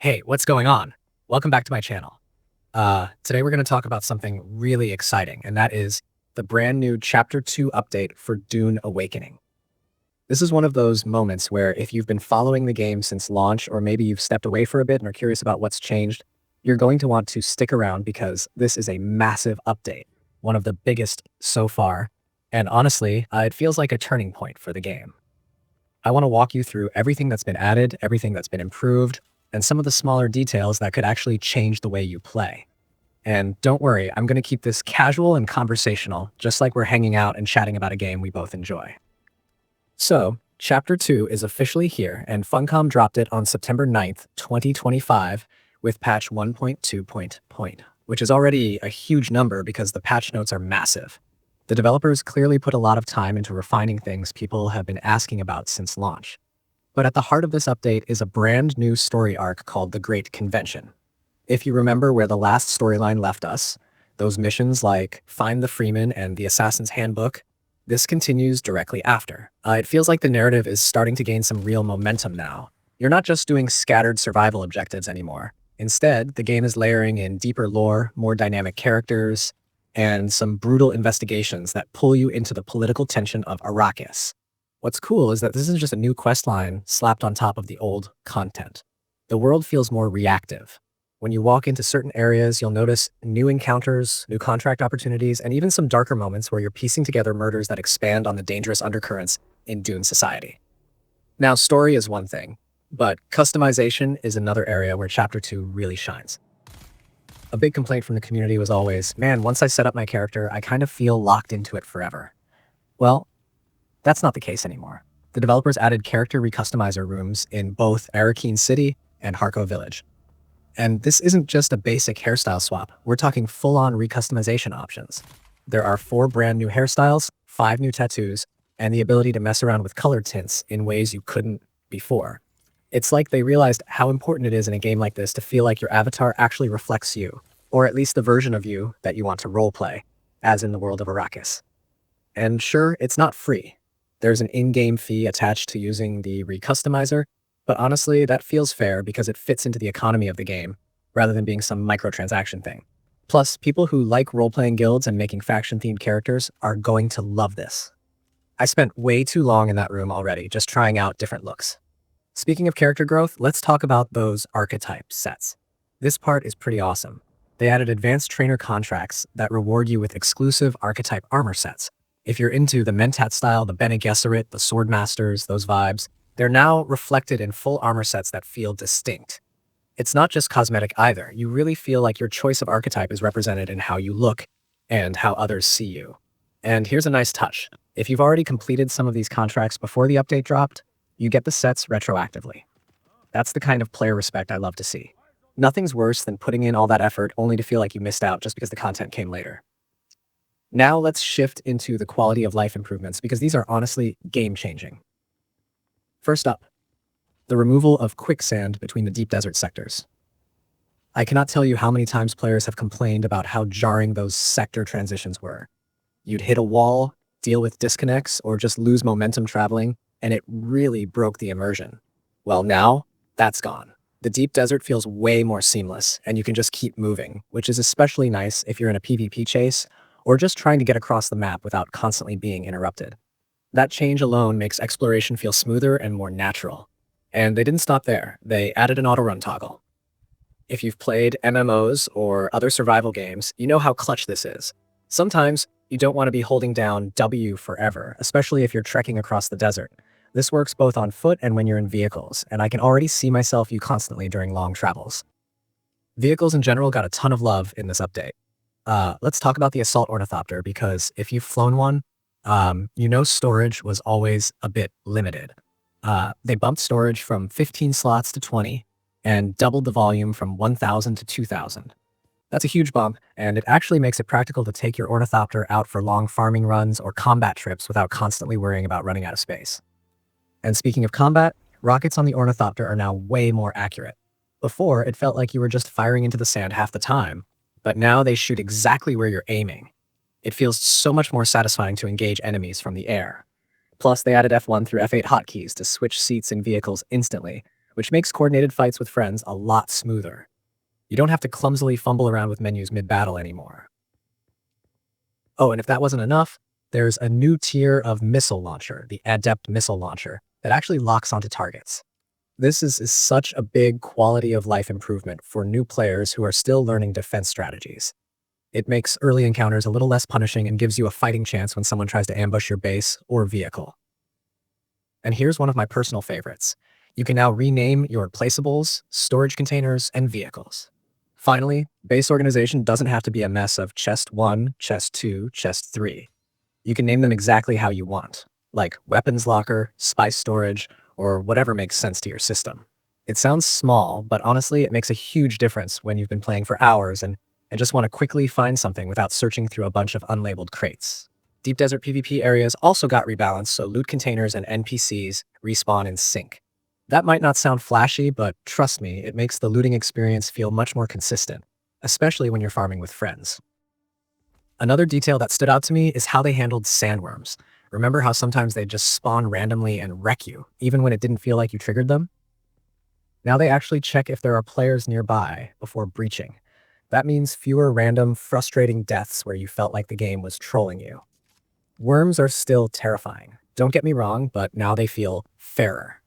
Hey, what's going on? Welcome back to my channel. Today we're going to talk about something really exciting, and that is the brand new Chapter 2 update for Dune Awakening. This is one of those moments where if you've been following the game since launch, or maybe you've stepped away for a bit and are curious about what's changed, you're going to want to stick around because this is a massive update, one of the biggest so far, and honestly, it feels like a turning point for the game. I want to walk you through everything that's been added, everything that's been improved, and some of the smaller details that could actually change the way you play. And don't worry, I'm going to keep this casual and conversational, just like we're hanging out and chatting about a game we both enjoy. So, Chapter 2 is officially here, and Funcom dropped it on September 9th, 2025, with patch 1.2, which is already a huge number because the patch notes are massive. The developers clearly put a lot of time into refining things people have been asking about since launch. But at the heart of this update is a brand new story arc called The Great Convention. If you remember where the last storyline left us, those missions like Find the Freeman and the Assassin's Handbook, this continues directly after. It feels like the narrative is starting to gain some real momentum now. You're not just doing scattered survival objectives anymore. Instead, the game is layering in deeper lore, more dynamic characters, and some brutal investigations that pull you into the political tension of Arrakis. What's cool is that this isn't just a new questline slapped on top of the old content. The world feels more reactive. When you walk into certain areas, you'll notice new encounters, new contract opportunities, and even some darker moments where you're piecing together murders that expand on the dangerous undercurrents in Dune society. Now, story is one thing, but customization is another area where Chapter 2 really shines. A big complaint from the community was always, man, once I set up my character, I kind of feel locked into it forever. Well, that's not the case anymore. The developers added character recustomizer rooms in both Arrakis City and Harco Village. And this isn't just a basic hairstyle swap, we're talking full-on recustomization options. There are 4 brand new hairstyles, 5 new tattoos, and the ability to mess around with color tints in ways you couldn't before. It's like they realized how important it is in a game like this to feel like your avatar actually reflects you, or at least the version of you that you want to roleplay, as in the world of Arrakis. And sure, it's not free. There's an in-game fee attached to using the recustomizer, but honestly, that feels fair because it fits into the economy of the game, rather than being some microtransaction thing. Plus, people who like role-playing guilds and making faction-themed characters are going to love this. I spent way too long in that room already, just trying out different looks. Speaking of character growth, let's talk about those archetype sets. This part is pretty awesome. They added advanced trainer contracts that reward you with exclusive archetype armor sets. If you're into the Mentat style, the Bene Gesserit, the Swordmasters, those vibes, they're now reflected in full armor sets that feel distinct. It's not just cosmetic either. You really feel like your choice of archetype is represented in how you look and how others see you. And here's a nice touch. If you've already completed some of these contracts before the update dropped, you get the sets retroactively. That's the kind of player respect I love to see. Nothing's worse than putting in all that effort only to feel like you missed out just because the content came later. Now let's shift into the quality of life improvements because these are honestly game-changing. First up, the removal of quicksand between the deep desert sectors. I cannot tell you how many times players have complained about how jarring those sector transitions were. You'd hit a wall, deal with disconnects, or just lose momentum traveling, and it really broke the immersion. Well, now, that's gone. The deep desert feels way more seamless, and you can just keep moving, which is especially nice if you're in a PvP chase, or just trying to get across the map without constantly being interrupted. That change alone makes exploration feel smoother and more natural. And they didn't stop there. They added an auto-run toggle. If you've played MMOs or other survival games, you know how clutch this is. Sometimes you don't want to be holding down W forever, especially if you're trekking across the desert. This works both on foot and when you're in vehicles, and I can already see myself you constantly during long travels. Vehicles in general got a ton of love in this update. Let's talk about the Assault Ornithopter, because if you've flown one, you know storage was always a bit limited. They bumped storage from 15 slots to 20 and doubled the volume from 1,000 to 2,000. That's a huge bump, and it actually makes it practical to take your Ornithopter out for long farming runs or combat trips without constantly worrying about running out of space. And speaking of combat, rockets on the Ornithopter are now way more accurate. Before, it felt like you were just firing into the sand half the time, but now they shoot exactly where you're aiming. It feels so much more satisfying to engage enemies from the air. Plus, they added F1 through F8 hotkeys to switch seats in vehicles instantly, which makes coordinated fights with friends a lot smoother. You don't have to clumsily fumble around with menus mid-battle anymore. Oh, and if that wasn't enough, there's a new tier of missile launcher, the Adept Missile Launcher, that actually locks onto targets. This is such a big quality of life improvement for new players who are still learning defense strategies. It makes early encounters a little less punishing and gives you a fighting chance when someone tries to ambush your base or vehicle. And here's one of my personal favorites. You can now rename your placeables, storage containers, and vehicles. Finally, base organization doesn't have to be a mess of chest 1, chest 2, chest 3. You can name them exactly how you want, like weapons locker, spice storage, or whatever makes sense to your system. It sounds small, but honestly, it makes a huge difference when you've been playing for hours and just want to quickly find something without searching through a bunch of unlabeled crates. Deep desert PvP areas also got rebalanced, so loot containers and NPCs respawn in sync. That might not sound flashy, but trust me, it makes the looting experience feel much more consistent, especially when you're farming with friends. Another detail that stood out to me is how they handled sandworms. Remember how sometimes they just spawn randomly and wreck you, even when it didn't feel like you triggered them? Now they actually check if there are players nearby before breaching. That means fewer random, frustrating deaths where you felt like the game was trolling you. Worms are still terrifying, don't get me wrong, but now they feel fairer.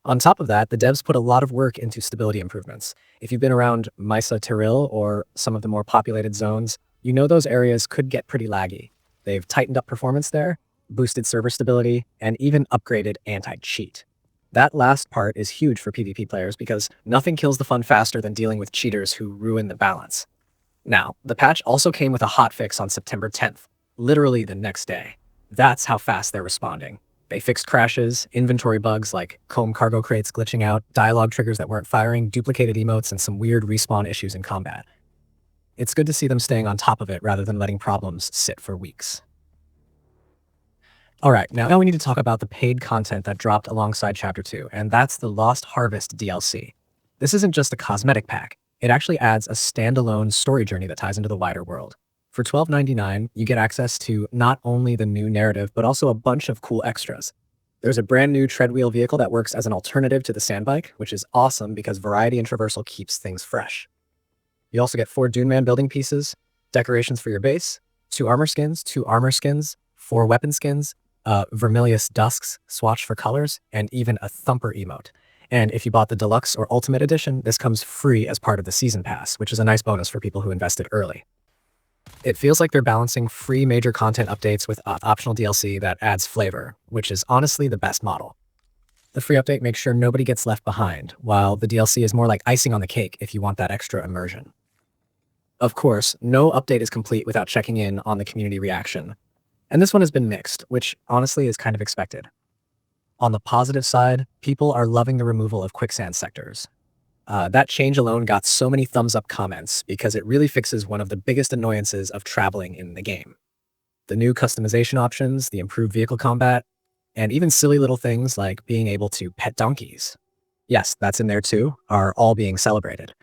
On top of that, the devs put a lot of work into stability improvements. If you've been around Misa Tiril or some of the more populated zones, you know those areas could get pretty laggy. They've tightened up performance there, boosted server stability, and even upgraded anti-cheat. That last part is huge for PvP players because nothing kills the fun faster than dealing with cheaters who ruin the balance. Now, the patch also came with a hotfix on September 10th, literally the next day. That's how fast they're responding. They fixed crashes, inventory bugs like comb cargo crates glitching out, dialogue triggers that weren't firing, duplicated emotes, and some weird respawn issues in combat. It's good to see them staying on top of it rather than letting problems sit for weeks. All right, now we need to talk about the paid content that dropped alongside Chapter 2, and that's the Lost Harvest DLC. This isn't just a cosmetic pack. It actually adds a standalone story journey that ties into the wider world. For $12.99, you get access to not only the new narrative, but also a bunch of cool extras. There's a brand new treadwheel vehicle that works as an alternative to the sandbike, which is awesome because variety and traversal keeps things fresh. You also get 4 Dune Man building pieces, decorations for your base, 2 armor skins, 4 weapon skins, Vermilious Dusks, swatch for colors, and even a Thumper emote. And if you bought the Deluxe or Ultimate Edition, this comes free as part of the Season Pass, which is a nice bonus for people who invested early. It feels like they're balancing free major content updates with optional DLC that adds flavor, which is honestly the best model. The free update makes sure nobody gets left behind, while the DLC is more like icing on the cake if you want that extra immersion. Of course, no update is complete without checking in on the community reaction. And this one has been mixed, which honestly is kind of expected. On the positive side, people are loving the removal of quicksand sectors. That change alone got so many thumbs up comments because it really fixes one of the biggest annoyances of traveling in the game. The new customization options, the improved vehicle combat, and even silly little things like being able to pet donkeys. Yes, that's in there too, are all being celebrated.